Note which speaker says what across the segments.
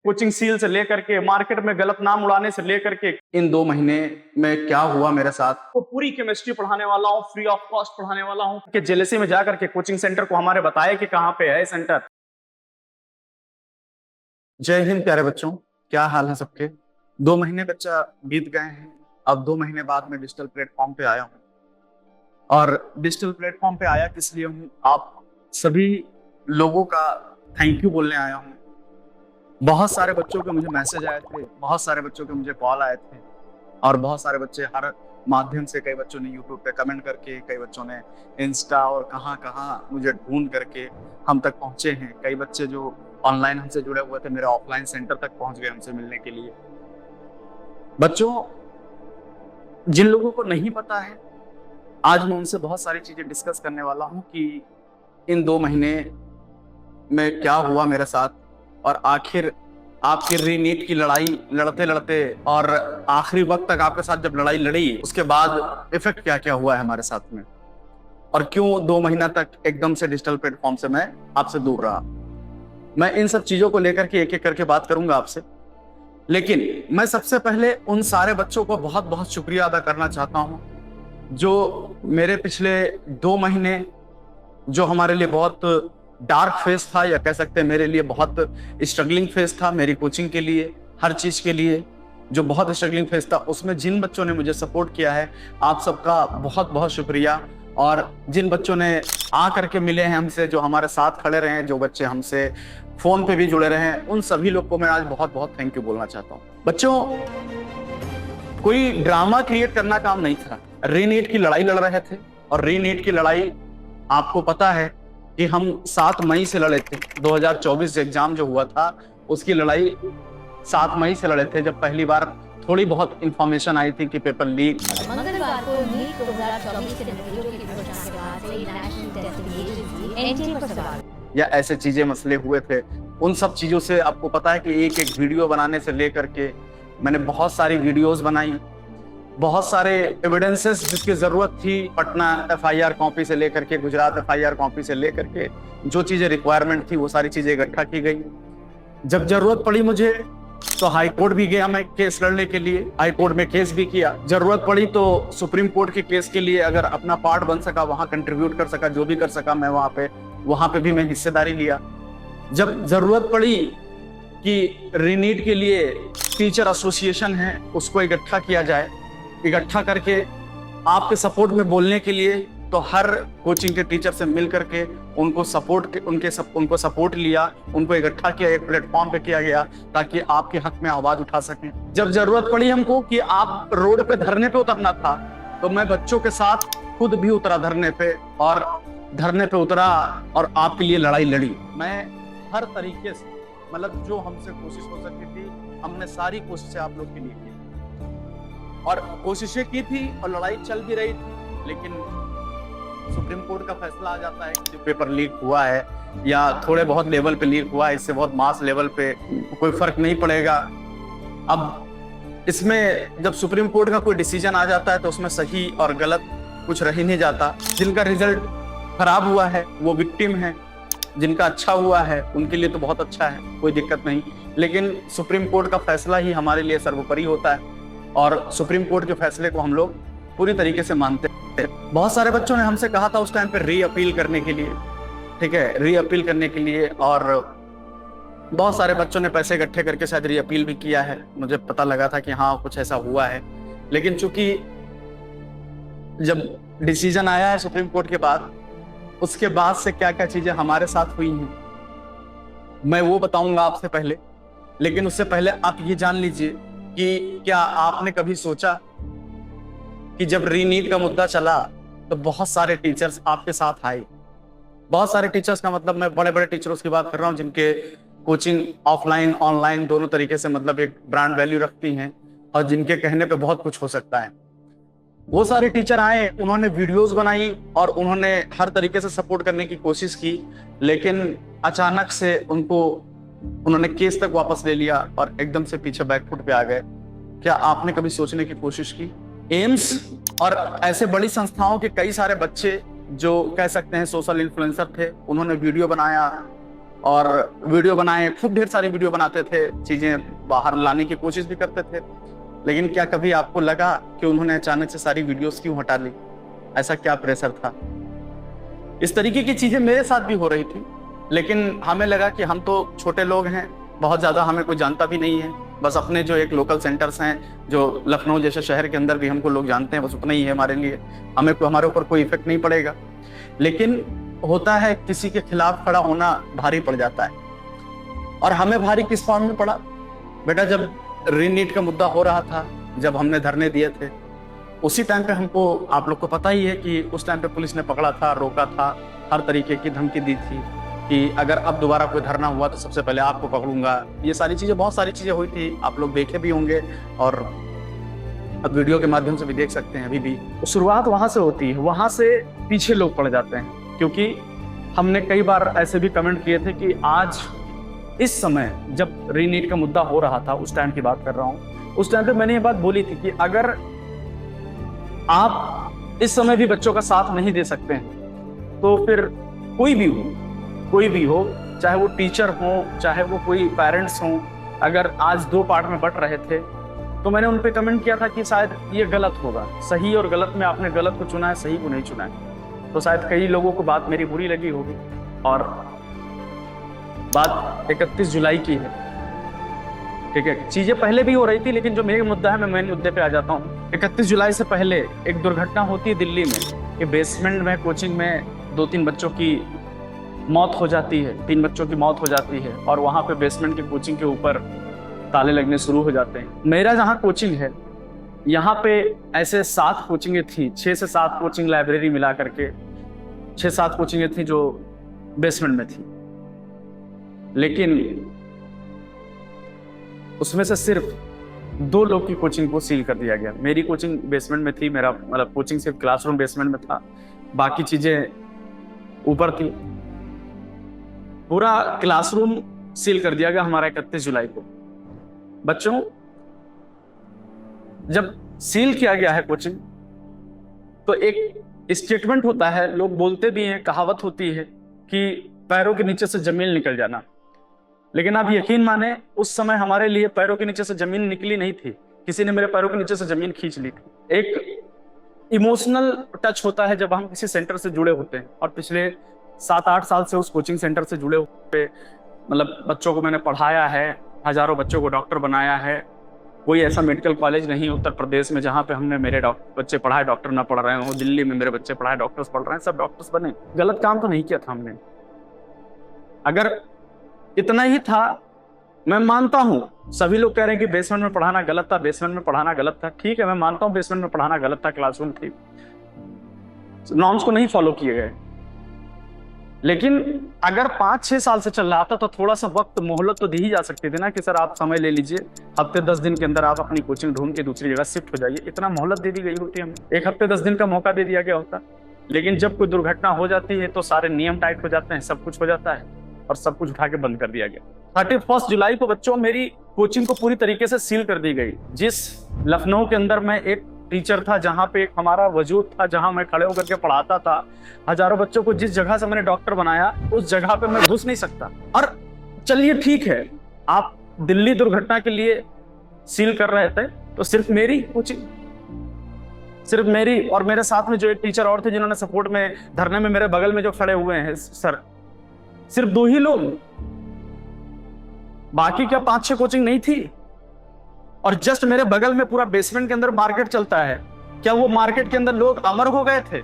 Speaker 1: Coaching seal से लेकर के मार्केट में गलत नाम उड़ाने से लेकर के इन 2 महीने में क्या हुआ मेरे साथ, तो पूरी केमिस्ट्री पढ़ाने वाला हूँ, फ्री ऑफ कॉस्ट पढ़ाने वाला हूँ कि जेएलसी में जाकर के कोचिंग सेंटर को हमारे बताया कि कहाँ पे है सेंटर। जय हिंद प्यारे बच्चों, क्या हाल है सबके। 2 महीने बच्चा बीत गए हैं। अब 2 महीने बाद मैं डिजिटल प्लेटफॉर्म पे आया हूँ, और डिजिटल प्लेटफॉर्म पे आया किस लिए हूँ, आप सभी लोगों का थैंक यू बोलने आया हूँ। बहुत सारे बच्चों के मुझे मैसेज आए थे, बहुत सारे बच्चों के मुझे कॉल आए थे, और बहुत सारे बच्चे हर माध्यम से, कई बच्चों ने यूट्यूब पे कमेंट करके, कई बच्चों ने इंस्टा और कहाँ कहाँ मुझे ढूंढ करके हम तक पहुंचे हैं। कई बच्चे जो ऑनलाइन हमसे जुड़े हुए थे, मेरे ऑफलाइन सेंटर तक पहुंच गए हमसे मिलने के लिए। बच्चों, जिन लोगों को नहीं पता है, आज मैं उनसे बहुत सारी चीजें डिस्कस करने वाला हूं कि इन 2 महीने में क्या हुआ मेरे साथ, और आखिर आपकी रीनीट की लड़ाई लड़ते लड़ते और आखिरी वक्त तक आपके साथ जब लड़ाई लड़ी, उसके बाद इफेक्ट क्या क्या हुआ है हमारे साथ में, और क्यों 2 महीना तक एकदम से डिजिटल प्लेटफॉर्म से मैं आपसे दूर रहा। मैं इन सब चीजों को लेकर के एक एक करके बात करूंगा आपसे, लेकिन मैं सबसे पहले उन सारे बच्चों को बहुत बहुत शुक्रिया अदा करना चाहता हूं जो मेरे पिछले 2 महीने, जो हमारे लिए बहुत डार्क फेज था, या कह सकते हैं मेरे लिए बहुत स्ट्रगलिंग फेज था, मेरी कोचिंग के लिए, हर चीज के लिए जो बहुत स्ट्रगलिंग फेज था, उसमें जिन बच्चों ने मुझे सपोर्ट किया है, आप सबका बहुत बहुत शुक्रिया। और जिन बच्चों ने आ करके मिले हैं हमसे, जो हमारे साथ खड़े रहे हैं, जो बच्चे हमसे फोन पे भी जुड़े रहे हैं, उन सभी लोग को मैं आज बहुत बहुत थैंक यू बोलना चाहता हूँ। बच्चों, कोई ड्रामा क्रिएट करना काम नहीं था। रीनीट की लड़ाई लड़ रहे थे, और रीनीट की लड़ाई आपको पता है कि हम 7 मई से लड़े थे। 2024 एग्जाम जो हुआ था, उसकी लड़ाई 7 मई से लड़े थे, जब पहली बार थोड़ी बहुत इंफॉर्मेशन आई थी कि पेपर लीक।
Speaker 2: मंगलवार को नीट 2024 के नतीजों की घोषणा के बाद से नेशनल टेस्टिंग एजेंसी एनटीए पर सवाल
Speaker 1: या ऐसे चीजें मसले हुए थे। उन सब चीजों से आपको पता है कि एक एक वीडियो बनाने से लेकर के मैंने बहुत सारी वीडियोस बनाई, बहुत सारे एविडेंसेस जिसकी जरूरत थी, पटना एफआईआर कॉपी से लेकर के, गुजरात एफआईआर कॉपी से लेकर के, जो चीजें रिक्वायरमेंट थी वो सारी चीजें इकट्ठा की गई। जब जरूरत पड़ी मुझे तो हाई कोर्ट भी गया मैं केस लड़ने के लिए, हाई कोर्ट में केस भी किया। जरूरत पड़ी तो सुप्रीम कोर्ट के केस के लिए अगर अपना पार्ट बन सका, वहां कंट्रीब्यूट कर सका, जो भी कर सका मैं वहां पे भी मैं हिस्सेदारी लिया। जब जरूरत पड़ी कि रीनीट के लिए टीचर एसोसिएशन है, उसको इकट्ठा किया जाए, इकट्ठा करके आपके सपोर्ट में बोलने के लिए, तो हर कोचिंग के टीचर से मिल करके उनको सपोर्ट लिया, उनको इकट्ठा किया, एक प्लेटफॉर्म पे किया गया ताकि आपके हक में आवाज उठा सकें। जब जरूरत पड़ी हमको कि आप रोड पे धरने पे उतरना था, तो मैं बच्चों के साथ खुद भी उतरा धरने पे, और धरने पे उतरा और आपके लिए लड़ाई लड़ी। मैं हर तरीके से, मतलब जो हमसे कोशिश हो सकती थी, हमने सारी कोशिशें आप लोग के लिए की, और कोशिशें की थी और लड़ाई चल भी रही थी। लेकिन सुप्रीम कोर्ट का फैसला आ जाता है कि जो पेपर लीक हुआ है या थोड़े बहुत लेवल पे लीक हुआ है, इससे बहुत मास लेवल पे कोई फर्क नहीं पड़ेगा। अब इसमें जब सुप्रीम कोर्ट का कोई डिसीजन आ जाता है तो उसमें सही और गलत कुछ रह ही नहीं जाता। जिनका रिजल्ट खराब हुआ है वो विक्टिम है, जिनका अच्छा हुआ है उनके लिए तो बहुत अच्छा है, कोई दिक्कत नहीं। लेकिन सुप्रीम कोर्ट का फैसला ही हमारे लिए सर्वोपरि होता है, और सुप्रीम कोर्ट के फैसले को हम लोग पूरी तरीके से मानते हैं। बहुत सारे बच्चों ने हमसे कहा था उस टाइम पे री अपील करने के लिए, ठीक है, री अपील करने के लिए, और बहुत सारे बच्चों ने पैसे इकट्ठे करके शायद री अपील भी किया है। मुझे पता लगा था कि हाँ कुछ ऐसा हुआ है, लेकिन चूंकि जब डिसीजन आया है सुप्रीम कोर्ट के बाद, उसके बाद से क्या क्या चीजें हमारे साथ हुई हैं मैं वो बताऊंगा आपसे पहले। लेकिन उससे पहले आप ये जान लीजिए कि क्या आपने कभी सोचा कि जब रीनीट का मुद्दा चला तो बहुत सारे टीचर्स आपके साथ आए। बहुत सारे टीचर्स का मतलब मैं बड़े बड़े टीचर्स की बात कर रहा हूँ, जिनके कोचिंग ऑफलाइन ऑनलाइन दोनों तरीके से मतलब एक ब्रांड वैल्यू रखती हैं, और जिनके कहने पे बहुत कुछ हो सकता है। वो सारे टीचर आए, उन्होंने वीडियोस बनाई और उन्होंने हर तरीके से सपोर्ट करने की कोशिश की, लेकिन अचानक से उन्होंने केस तक वापस ले लिया और एकदम से पीछे बैकफुट पे आ गए। क्या आपने कभी सोचने की कोशिश की? एम्स और ऐसे बड़ी संस्थाओं के कई सारे बच्चे जो कह सकते हैं सोशल इन्फ्लुएंसर थे, उन्होंने वीडियो बनाया, और वीडियो बनाए, खूब ढेर सारी वीडियो बनाते थे, चीजें बाहर लाने की कोशिश भी करते थे। लेकिन क्या कभी आपको लगा कि उन्होंने अचानक से सारी वीडियोस क्यों हटा ली? ऐसा क्या प्रेशर था? इस तरीके की चीजें मेरे साथ भी हो रही थी, लेकिन हमें लगा कि हम तो छोटे लोग हैं, बहुत ज्यादा हमें कोई जानता भी नहीं है, बस अपने जो एक लोकल सेंटर्स हैं, जो लखनऊ जैसे शहर के अंदर भी हमको लोग जानते हैं, बस उतना ही है हमारे लिए, हमारे ऊपर कोई इफेक्ट नहीं पड़ेगा। लेकिन होता है किसी के खिलाफ खड़ा होना भारी पड़ जाता है, और हमें भारी किस फॉर्म में पड़ा बेटा? जब रीनीट का मुद्दा हो रहा था, जब हमने धरने दिए थे, उसी टाइम पे हमको, आप लोग को पता ही है कि उस टाइम पे पुलिस ने पकड़ा था, रोका था, हर तरीके की धमकी दी थी कि अगर अब दोबारा कोई धरना हुआ तो सबसे पहले आपको पकड़ूंगा। ये सारी चीजें, बहुत सारी चीजें हुई थी, आप लोग देखे भी होंगे और अब वीडियो के माध्यम से भी देख सकते हैं। अभी भी शुरुआत वहां से होती है, वहां से पीछे लोग पड़ जाते हैं, क्योंकि हमने कई बार ऐसे भी कमेंट किए थे कि आज इस समय जब रीनीट का मुद्दा हो रहा था, उस टाइम की बात कर रहा हूँ, उस टाइम पे मैंने ये बात बोली थी कि अगर आप इस समय भी बच्चों का साथ नहीं दे सकते हैं तो फिर कोई भी हो, चाहे वो टीचर हो, चाहे वो कोई पेरेंट्स हों, अगर आज दो पार्ट में बट रहे थे तो मैंने उन पे कमेंट किया था कि शायद ये गलत होगा, सही और गलत में आपने गलत को चुना है, सही को नहीं चुना है। तो शायद कई लोगों को बात मेरी बुरी लगी होगी, और बात 31 जुलाई की है, ठीक है। चीजें पहले भी हो रही थी, लेकिन जो मेरा मुद्दा है, मैं मेन मुद्दे पे आ जाता हूँ। 31 जुलाई से पहले एक दुर्घटना होती है दिल्ली में कि बेसमेंट में कोचिंग में 2-3 बच्चों की मौत हो जाती है, 3 बच्चों की मौत हो जाती है, और वहाँ पे बेसमेंट की कोचिंग के ऊपर ताले लगने शुरू हो जाते हैं। मेरा जहाँ कोचिंग है, यहाँ पे ऐसे 7 कोचिंगें थी, 6 से 7 कोचिंग लाइब्रेरी मिला करके 6-7 कोचिंगें थी जो बेसमेंट में थी, लेकिन उसमें से सिर्फ 2 लोग की कोचिंग को सील कर दिया गया। मेरी कोचिंग बेसमेंट में थी, मेरा मतलब कोचिंग सिर्फ क्लासरूम बेसमेंट में था, बाकी चीजें ऊपर थी। पूरा क्लासरूम सील कर दिया गया हमारा 31 जुलाई को। बच्चों, जब सील किया गया है कोचिंग, तो एक स्टेटमेंट होता है, लोग बोलते भी हैं, कहावत होती है कि पैरों के नीचे से जमीन निकल जाना। लेकिन आप यकीन माने, उस समय हमारे लिए पैरों के नीचे से जमीन निकली नहीं थी, किसी ने मेरे पैरों के नीचे से जमीन खींच ली थी। एक इमोशनल टच होता है जब हम किसी सेंटर से जुड़े होते हैं, और पिछले 7-8 साल से उस कोचिंग सेंटर से जुड़े हुए, मतलब बच्चों को मैंने पढ़ाया है, हजारों बच्चों को डॉक्टर बनाया है। कोई ऐसा मेडिकल कॉलेज नहीं उत्तर प्रदेश में जहाँ पे हमने मेरे बच्चे पढ़ाए डॉक्टर ना पढ़ रहे हो। दिल्ली में मेरे बच्चे पढ़ाए डॉक्टर्स पढ़ रहे हैं, सब डॉक्टर्स बने। गलत काम तो नहीं किया था हमने। अगर इतना ही था, मैं मानता हूं, सभी लोग कह रहे हैं कि बेसमेंट में पढ़ाना गलत था, बेसमेंट में पढ़ाना गलत था। ठीक है, मैं मानता हूं बेसमेंट में पढ़ाना गलत था, क्लासरूम थी, नॉर्म्स को नहीं फॉलो किए गए। लेकिन अगर 5-6 साल से चल रहा था तो थोड़ा सा वक्त, मोहलत तो दी ही जा सकती थी ना, कि सर आप समय ले लीजिए, हफ्ते 10 दिन के अंदर आप अपनी कोचिंग ढूंढ के दूसरी जगह शिफ्ट हो जाइए। इतना मोहलत दे दी गई होती, हमें 1 हफ्ते 10 दिन का मौका दे दिया गया होता। लेकिन जब कोई दुर्घटना हो जाती है तो सारे नियम टाइट हो जाते हैं, सब कुछ हो जाता है, और सब कुछ उठा के बंद कर दिया गया। 31 जुलाई को बच्चों मेरी कोचिंग को पूरी तरीके से सील कर दी गई। जिस लखनऊ के अंदर मैं एक टीचर था, जहां पे एक हमारा वजूद था, जहां मैं खड़े होकर के पढ़ाता था, हजारों बच्चों को जिस जगह से मैंने डॉक्टर बनाया, उस जगह पे मैं घुस नहीं सकता। और चलिए ठीक है, आप दिल्ली दुर्घटना के लिए सील कर रहे थे, तो सिर्फ मेरी कोचिंग, सिर्फ मेरी और मेरे साथ में जो एक टीचर और थे जिन्होंने सपोर्ट में धरने में मेरे बगल में जो खड़े हुए हैं सर, सिर्फ 2 ही लोग, बाकी क्या 5-6 कोचिंग नहीं थी? और जस्ट मेरे बगल में पूरा बेसमेंट के अंदर मार्केट चलता है। क्या वो मार्केट के अंदर लोग अमर हो गए थे?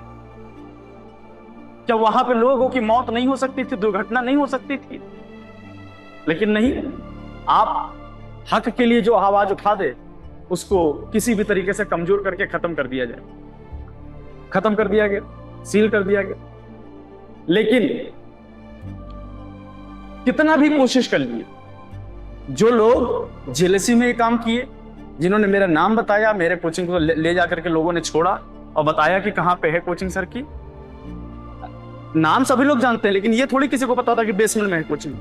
Speaker 1: क्या वहां पे लोगों की मौत नहीं हो सकती थी, दुर्घटना नहीं हो सकती थी? लेकिन नहीं, आप हक के लिए जो आवाज उठा दे, उसको किसी भी तरीके से कमजोर करके खत्म कर दिया जाए। खत्म कर दिया गया, सील कर दिया गया। लेकिन कितना भी कोशिश कर लिए, जो लोग जेलसी में ये काम किए, जिन्होंने मेरा नाम बताया, मेरे कोचिंग को ले जाकर के लोगों ने छोड़ा और बताया कि कहां पे है कोचिंग सर की, नाम सभी लोग जानते हैं, लेकिन ये थोड़ी किसी को पता था कि बेसमेंट में है कोचिंग।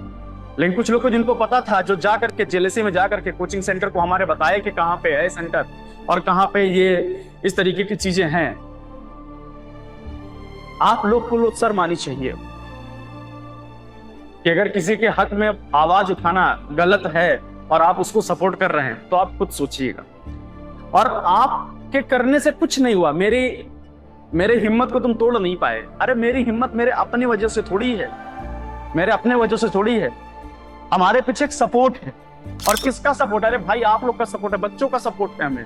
Speaker 1: लेकिन कुछ लोग को जिनको पता था, जो जा करके जेलसी में जा करके कोचिंग सेंटर को हमारे बताया कि कहां पे है सेंटर और कहां पे ये इस तरीके की चीजें हैं। आप लोग को शर्म आनी चाहिए। कि अगर किसी के हक में आवाज उठाना गलत है और आप उसको सपोर्ट कर रहे हैं तो आप खुद सोचिएगा। और आपके करने से कुछ नहीं हुआ, मेरे हिम्मत को तुम तोड़ नहीं पाए। अरे मेरी हिम्मत मेरे अपनी वजह से थोड़ी है, मेरे अपने वजह से थोड़ी है। हमारे पीछे एक सपोर्ट है। और किसका सपोर्ट है? अरे भाई आप लोग का सपोर्ट है, बच्चों का सपोर्ट है, हमें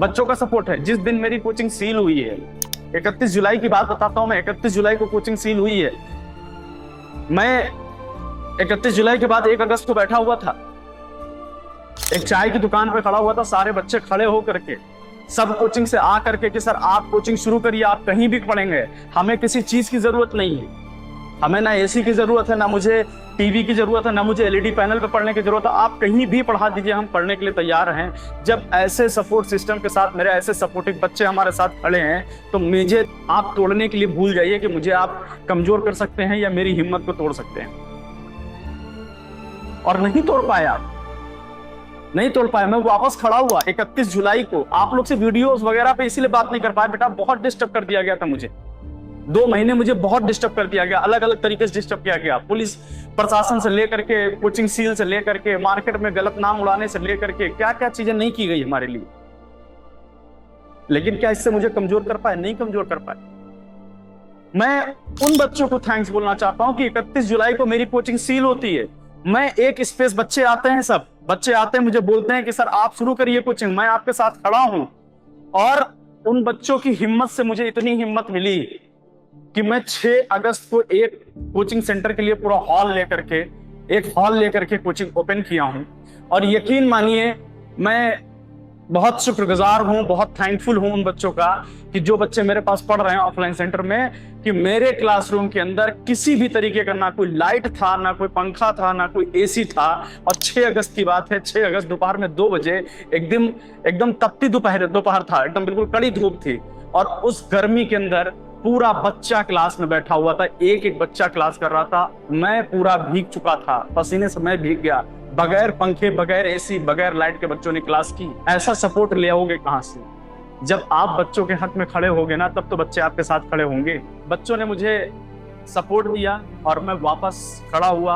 Speaker 1: बच्चों का सपोर्ट है। जिस दिन मेरी कोचिंग सील हुई है, 31 जुलाई की बात बताता हूं मैं, 31 जुलाई को कोचिंग सील हुई है। मैं 31 जुलाई के बाद 1 अगस्त को बैठा हुआ था, एक चाय की दुकान पे खड़ा हुआ था, सारे बच्चे खड़े होकर के सब कोचिंग से आ करके कि सर आप कोचिंग शुरू करिए, आप कहीं भी पढ़ेंगे, हमें किसी चीज की जरूरत नहीं है, हमें ना एसी की जरूरत है, ना मुझे टीवी की जरूरत है, ना मुझे एलईडी पैनल पे पढ़ने की जरूरत है, आप कहीं भी पढ़ा दीजिए, हम पढ़ने के लिए तैयार हैं। जब ऐसे सपोर्ट सिस्टम के साथ मेरे ऐसे सपोर्टिव बच्चे हमारे साथ खड़े हैं तो मुझे आप तोड़ने के लिए भूल जाइए कि मुझे आप कमजोर कर सकते हैं या मेरी हिम्मत को तोड़ सकते हैं। और नहीं तोड़ पाए, आप नहीं तोड़ पाए। मैं वापस खड़ा हुआ 31 जुलाई को। आप लोग से वीडियोस वगैरह पे इसीलिए बात नहीं कर पाया बेटा, बहुत डिस्टर्ब कर दिया गया था मुझे। 2 महीने मुझे बहुत डिस्टर्ब कर दिया गया, अलग अलग तरीके से डिस्टर्ब किया गया, पुलिस प्रशासन से लेकर के, कोचिंग सील से लेकर के, मार्केट में गलत नाम उड़ाने से लेकर के, क्या क्या चीजें नहीं की गई हमारे लिए। लेकिन क्या इससे मुझे कमजोर कर पाए? नहीं कमजोर कर पाए। मैं उन बच्चों को थैंक्स बोलना चाहता हूं कि 31 जुलाई को मेरी कोचिंग सील होती है। मैं एक स्पेस, बच्चे आते हैं, सब बच्चे आते हैं, मुझे बोलते हैं कि सर आप शुरू करिए कोचिंग, मैं आपके साथ खड़ा हूं। और उन बच्चों की हिम्मत से मुझे इतनी हिम्मत मिली कि मैं 6 अगस्त को एक कोचिंग सेंटर के लिए पूरा हॉल लेकर के कोचिंग ओपन किया हूं। और यकीन मानिए मैं बहुत शुक्रगुजार हूं, बहुत थैंकफुल हूं उन बच्चों का कि जो बच्चे मेरे पास पढ़ रहे हैं ऑफलाइन सेंटर में, कि मेरे क्लासरूम के अंदर किसी भी तरीके का ना कोई लाइट था, ना कोई पंखा था, ना कोई एसी था। और 6 अगस्त की बात है, 6 अगस्त दोपहर में 2 बजे एकदम तपती दोपहर था, एकदम बिल्कुल कड़ी धूप थी। और उस गर्मी के अंदर पूरा बच्चा क्लास में बैठा हुआ था, एक एक बच्चा क्लास कर रहा था। मैं पूरा भीग चुका था, पसीने से मैं भीग गया। बगैर पंखे, बगैर एसी, बगैर लाइट के बच्चों ने क्लास की। ऐसा सपोर्ट ले आओगे कहां से? जब आप बच्चों के हक में खड़े होगे ना, तब तो बच्चे आपके साथ खड़े होंगे। बच्चों ने मुझे सपोर्ट दिया और मैं वापस खड़ा हुआ।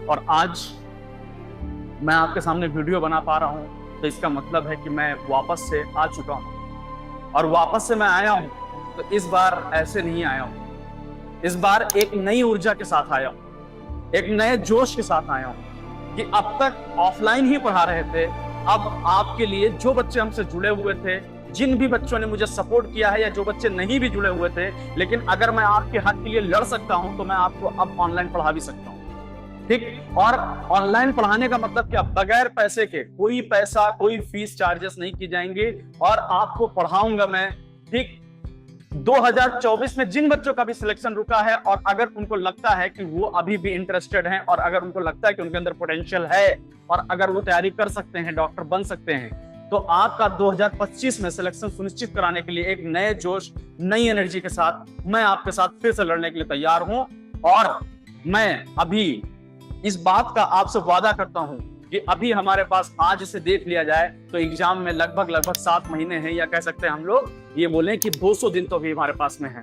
Speaker 1: और आज मैं आपके सामने वीडियो बना पा रहा हूं, तो इसका मतलब है कि मैं वापस से आ चुका हूं। और वापस से मैं आया हूं तो इस बार ऐसे नहीं आया हूं, इस बार एक नई ऊर्जा के साथ आया हूं, एक नए जोश के साथ आया हूं कि अब तक ऑफलाइन ही पढ़ा रहे थे, अब आपके लिए जो बच्चे हमसे जुड़े हुए थे, जिन भी बच्चों ने मुझे सपोर्ट किया है, या जो बच्चे नहीं भी जुड़े हुए थे, लेकिन अगर मैं आपके हक के लिए लड़ सकता हूं तो मैं आपको अब ऑनलाइन पढ़ा भी सकता हूं। ठीक। और ऑनलाइन पढ़ाने का मतलब क्या? बगैर पैसे के, कोई पैसा, कोई फीस चार्जेस नहीं की जाएंगे और आपको पढ़ाऊंगा मैं। ठीक। 2024 में जिन बच्चों का भी सिलेक्शन रुका है और अगर उनको लगता है कि वो अभी भी इंटरेस्टेड हैं और अगर उनको लगता है कि उनके अंदर पोटेंशियल है और अगर वो तैयारी कर सकते हैं, डॉक्टर बन सकते हैं, तो आपका 2025 में सिलेक्शन सुनिश्चित कराने के लिए एक नए जोश, नई एनर्जी के साथ मैं आपके साथ फिर से लड़ने के लिए तैयार हूं। और मैं अभी इस बात का आपसे वादा करता हूं कि अभी हमारे पास, आज इसे देख लिया जाए तो एग्जाम में लगभग 7 महीने हैं, या कह सकते हैं हम लोग ये बोलें कि 200 दिन तो भी हमारे पास में है।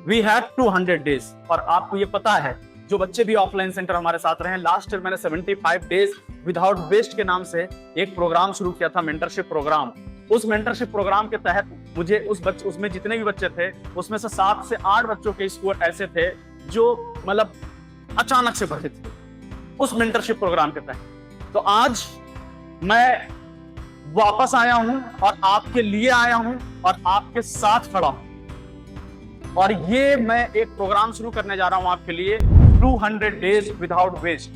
Speaker 1: We have 200 days. और आपको ये पता है, जो बच्चे भी ऑफलाइन सेंटर हमारे साथ रहे हैं, लास्ट ईयर मैंने 75 डेज विदाउट वेस्ट के नाम से एक प्रोग्राम शुरू किया था, मेंटरशिप प्रोग्राम। उस मेंटरशिप प्रोग्राम के तहत मुझे उसमें जितने भी बच्चे थे, उसमें से 7 से 8 बच्चों के स्कोर ऐसे थे जो मतलब अचानक से बढ़े थे उस मेंटरशिप प्रोग्राम के तहत। तो आज मैं वापस आया हूं और आपके लिए आया हूं और आपके साथ खड़ा हूं। और ये मैं एक प्रोग्राम शुरू करने जा रहा हूं आपके लिए, 200 डेज विदाउट वेस्ट।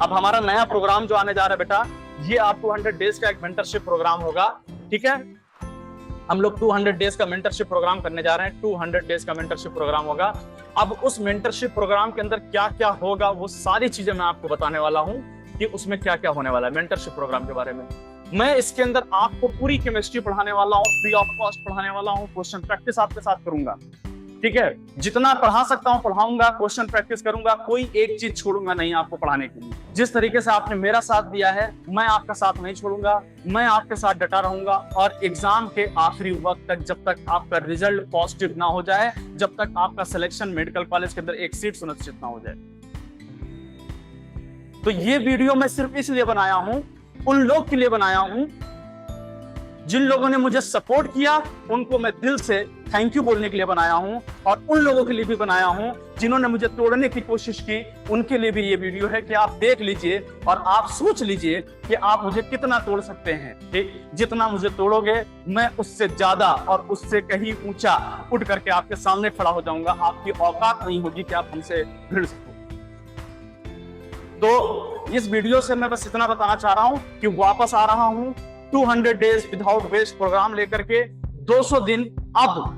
Speaker 1: अब हमारा नया प्रोग्राम जो आने जा रहा है बेटा, ये आप 200 डेज का एक मेंटरशिप प्रोग्राम होगा। ठीक है, हम लोग 200 डेज का मेंटरशिप प्रोग्राम करने जा रहे हैं। 200 डेज का मेंटरशिप प्रोग्राम होगा। अब उस मेंटरशिप प्रोग्राम के अंदर क्या क्या होगा, वो सारी चीजें मैं आपको बताने वाला हूं कि उसमें क्या क्या होने वाला है मेंटरशिप प्रोग्राम के बारे में। मैं इसके अंदर आपको पूरी केमिस्ट्री पढ़ाने वाला हूँ, फ्री ऑफ कॉस्ट पढ़ाने वाला हूँ, क्वेश्चन प्रैक्टिस आपके साथ करूंगा। ठीक है, जितना पढ़ा सकता हूँ पढ़ाऊंगा, क्वेश्चन प्रैक्टिस करूंगा, कोई एक चीज छोड़ूंगा नहीं आपको पढ़ाने के लिए। जिस तरीके से आपने मेरा साथ दिया है, मैं आपका साथ नहीं छोड़ूंगा, मैं आपके साथ डटा रहूंगा। और एग्जाम के आखिरी वक्त तक, जब तक आपका रिजल्ट पॉजिटिव ना हो जाए, जब तक आपका सिलेक्शन मेडिकल कॉलेज के अंदर एक सीट सुनिश्चित ना हो जाए, तो ये वीडियो मैं सिर्फ इसलिए बनाया हूं, उन लोग के लिए बनाया हूं जिन लोगों ने मुझे सपोर्ट किया, उनको मैं दिल से थैंक यू बोलने के लिए बनाया हूं, और उन लोगों के लिए भी बनाया हूं जिन्होंने मुझे तोड़ने की कोशिश की, उनके लिए भी ये वीडियो है कि आप देख लीजिए और आप सोच लीजिए कि आप मुझे कितना तोड़ सकते हैं। ठीक, जितना मुझे तोड़ोगे मैं उससे ज्यादा और उससे कहीं ऊंचा उठ करके आपके सामने खड़ा हो जाऊंगा। आपकी औकात नहीं होगी कि आप हमसे भिड़ सको। तो इस वीडियो से मैं बस इतना बताना चाह रहा हूं कि वापस आ रहा हूं 200 डेज विदाउट वेस्ट प्रोग्राम लेकर के। 200 दिन अब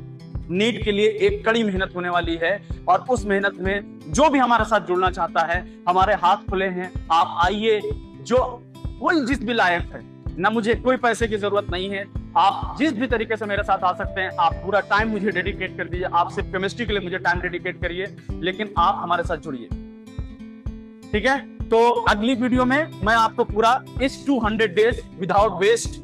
Speaker 1: नीट के लिए एक कड़ी मेहनत होने वाली है, और उस मेहनत में जो भी हमारे साथ जुड़ना चाहता है, हमारे हाथ खुले हैं। आप आइए, जो कोई जिस भी लायक है ना, मुझे कोई पैसे की जरूरत नहीं है। आप जिस भी तरीके से मेरे साथ आ सकते हैं। आप पूरा टाइम मुझे डेडिकेट कर दीजिए, आप सिर्फ केमिस्ट्री के लिए मुझे टाइम डेडिकेट करिए, लेकिन आप हमारे साथ जुड़िए। ठीक है, तो अगली वीडियो में मैं आपको पूरा इस 200 डेज विदाउट वेस्ट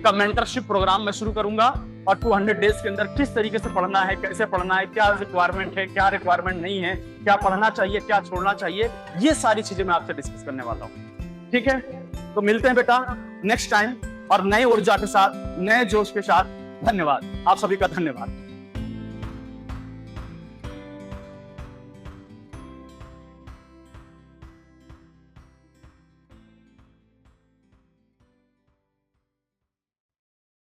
Speaker 1: का मेंटरशिप प्रोग्राम में शुरू करूंगा, और 200 डेज के अंदर किस तरीके से पढ़ना है, कैसे पढ़ना है, क्या रिक्वायरमेंट है, क्या रिक्वायरमेंट नहीं है, क्या पढ़ना चाहिए, क्या छोड़ना चाहिए, ये सारी चीजें मैं आपसे डिस्कस करने वाला हूँ। ठीक है, तो मिलते हैं बेटा नेक्स्ट टाइम, और नए ऊर्जा के साथ, नए जोश के साथ। धन्यवाद, आप सभी का धन्यवाद।